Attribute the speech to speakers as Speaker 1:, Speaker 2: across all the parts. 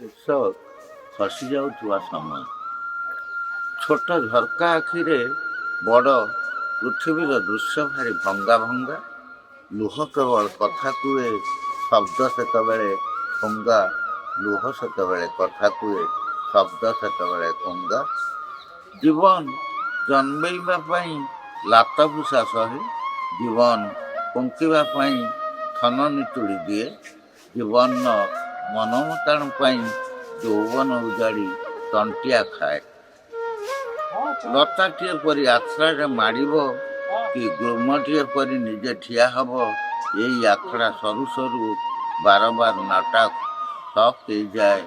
Speaker 1: ଶେଷ ଖସି ଯାଉଥିବା ସମୟ। ଛୋଟ ଝରକା ଆଖିରେ ବଡ଼ ପୃଥିବୀର ଦୃଶ୍ୟ ଭାରି ଭଙ୍ଗା ଭଙ୍ଗା। ଲୁହ କେବଳ କଥା କୁହେ, ଶବ୍ଦ ସେତେବେଳେ ଖୁଙ୍ଗା। ଲୁହ ସେତେବେଳେ କଥା କୁହେ, ଶବ୍ଦ ସେତେବେଳେ ଖୁଙ୍ଗା। ଜୀବନ ଜନ୍ମେଇବା ପାଇଁ ଲାତ ଭୁଷା ସହେ, ଜୀବନ ଫୁଙ୍କିବା ପାଇଁ ଥନ ନିତୁଡ଼ି ଦିଏ। ଜୀବନ ମନମତାଣୁ ପାଇଁ ଯୌବନ ଉଜାଡ଼ି ତଣ୍ଟିଆ ଖାଏ। ଲତାଟିଏ ପରି ଆଶ୍ରାରେ ମାଡ଼ିବ କି ଗୁଳ୍ମଟିଏ ପରି ନିଜେ ଠିଆ ହବ। ଏଇ ଆଖଡ଼ା ସରୁ ସରୁ ବାରବାର ନାଟକ ସକ୍ ହେଇଯାଏ।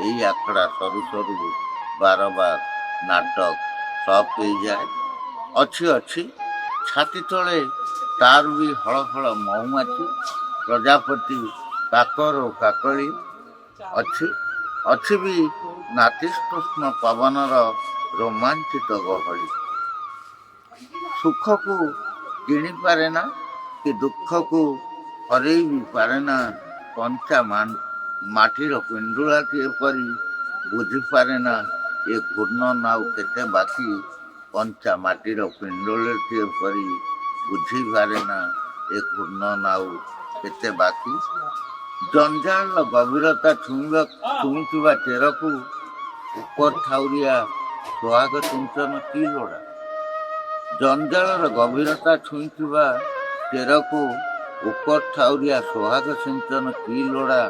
Speaker 1: ଏଇ ଆଖଡ଼ା ସରୁ ସରୁ ବାରବାର ନାଟକ ସକ୍ ହେଇଯାଏ। ଅଛି ଛାତି ତଳେ ତାର ବି ହଳ ହଳ ମହୁମାଛି, ପ୍ରଜାପତି କାକର ଓ କାକଳି। ଅଛି ବି ନାତିଷ୍କୃଷ୍ଣ ପବନର ରୋମାଞ୍ଚିତ ଗହଳି। ସୁଖକୁ କିଣିପାରେ ନା କି ଦୁଃଖକୁ ହରେଇ ବି ପାରେନା। କଞ୍ଚା ମାଟିର ପିଣ୍ଡୁଳାଟିଏ ପରି ବୁଝିପାରେନା ଏ ଘୂର୍ଣ୍ଣ ନାଉ କେତେ ବାକି। କଞ୍ଚା ମାଟିର ପିଣ୍ଡୁଳାଟିଏ ପରି ବୁଝିପାରେନା ଏ ଘୂର୍ଣ୍ଣ ନାଉ କେତେ ବାକି। ଜଞ୍ଜାଳର ଗଭୀରତା ଛୁଇଁଥିବା ଚେରକୁ ଉପର ଠାଉରିଆ ସୋହାଗ ସିଞ୍ଚନ କି ଲୋଡ଼ା। ଜଞ୍ଜାଳର ଗଭୀରତା ଛୁଇଁଥିବା ଚେରକୁ ଉପର ଠାଉରିଆ ସୋହାଗ ସିଞ୍ଚନ କି ଲୋଡ଼ା।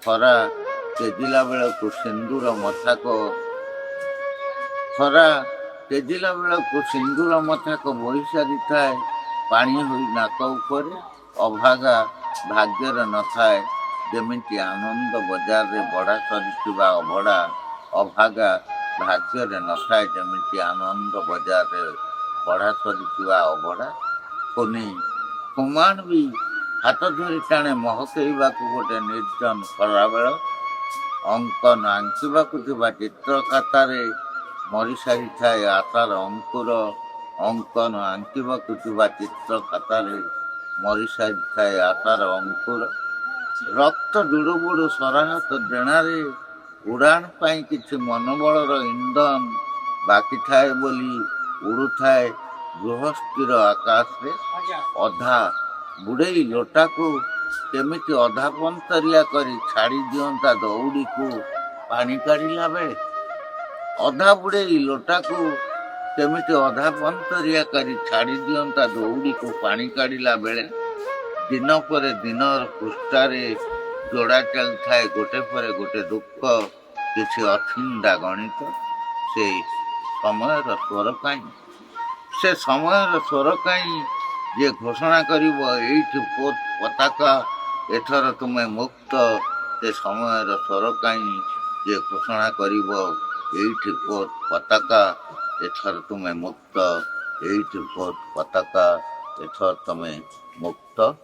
Speaker 1: ଖରା ତେଜିଲା ବେଳକୁ ସିନ୍ଦୁର ମଥାକ ବୋହି ସାରିଥାଏ ପାଣି ହୋଇ ନାକ ଉପରେ। ଅଭାଗା ଭାଗ୍ୟରେ ନଥାଏ ଯେମିତି ଆନନ୍ଦ ବଜାରରେ ବଢ଼ା ସରିଥିବା ଅଭଡ଼ା। ଅଭାଗା ଭାଗ୍ୟରେ ନଥାଏ ଯେମିତି ଆନନ୍ଦ ବଜାରରେ ବଢ଼ା ସରିଥିବା ଅଭଡ଼ା। କୁମାଣ ବି ହାତ ଧରି ଟାଣେ ମହକେଇବାକୁ ଗୋଟେ ନିର୍ଜନ ଖରାବେଳ। ଅଙ୍କନ ଆଙ୍କିବାକୁ ଥିବା ଚିତ୍ର ଖାତାରେ ମରିସାରିଥାଏ ଆଶାର ଅଙ୍କୁର। ଅଙ୍କନ ଆଙ୍କିବାକୁ ଥିବା ଚିତ୍ର ଖାତାରେ ମରିସାରିଥାଏ ଆଶାର ଅଙ୍କୁର। ରକ୍ତ ଜୁଡ଼ୁବୁଡ଼ୁ ସରାହତ ଡେଣାରେ ଉଡ଼ାଣ ପାଇଁ କିଛି ମନୋବଳର ଇନ୍ଧନ ବାକିଥାଏ ବୋଲି ଉଡ଼ୁଥାଏ ଗୃହସ୍ଥିର ଆକାଶରେ। ଅଧା ବୁଡ଼େଇ ଲୋଟାକୁ କେମିତି ଅଧା ପନ୍ତରିଆ କରି ଛାଡ଼ି ଦିଅନ୍ତା ଦଉଡ଼ିକୁ ପାଣି କାଢ଼ିଲା ବେଳେ। ଅଧା ବୁଡ଼େଇ ଲୋଟାକୁ କେମିତି ଅଧା ପନ୍ତରିଆ କରି ଛାଡ଼ି ଦିଅନ୍ତା ଦଉଡ଼ିକୁ ପାଣି କାଢ଼ିଲା ବେଳେ। ଦିନ ପରେ ଦିନର ପୃଷ୍ଠାରେ ଯୋଡ଼ା ଚାଲିଥାଏ ଗୋଟେ ପରେ ଗୋଟେ ଦୁଃଖ, କିଛି ଅଛିଣ୍ଡା ଗଣିତ। ସେ ସମୟର ସ୍ୱର କାହିଁ ଯିଏ ଘୋଷଣା କରିବ ଏଇଠି ପତାକା ଏଥର ତୁମେ ମୁକ୍ତ। ସେ ସମୟର ସ୍ୱର କାହିଁ ଯିଏ ଘୋଷଣା କରିବ ଏଇଠି ପତାକା ଏଥର ତୁମେ ମୁକ୍ତ। ଏଇଠି ପତାକା ଏଥର ତୁମେ ମୁକ୍ତ।